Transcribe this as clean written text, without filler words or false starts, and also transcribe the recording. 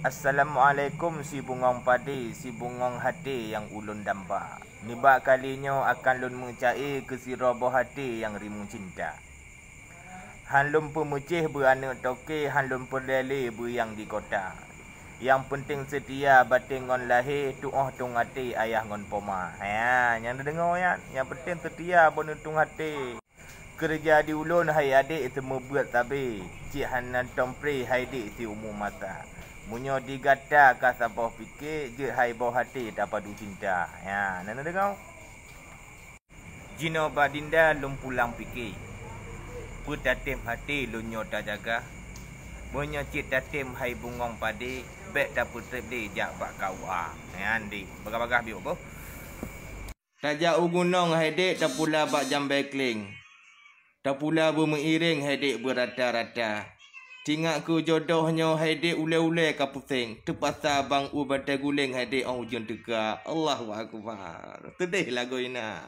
Assalamualaikum si bungong padi, si bungong hati yang ulun damba. Nibak kalinya akan lun mencai ke si roboh hati yang rimu cinta. Han lun pemucih beranak toke, han lun perdeli yang di kota. Yang penting setia batin ngon lahir, tu'oh tung hati ayah ngon poma. Ha, yang dengar ya. Yang penting setia tung hati. Kerja di ulun hai adik semua buat tabi. Cik hanan tompri hai dik si umur mata. Munyo digata ka sabah fikir je hai bau hati dapat du cinta. Ya, nana dengar. Jino badinda lum pulang fikir. Putatim hati lunyo tak jaga. Munyo cik tatim hai bungong padi, bek tak putrip di jak bak kawa. Ya andi, bagah-bagah biuk boh. Tajak ugunong hai dik tak pula bak jambai kling. Tak pula bermeiring hai dik berata-rata. Tingak ku jodohnya hai dik ule-ule ka pusing. Terpaksa bang u batai guling hai dik ujung teka. Allahu akbar. Sedih lagu ina.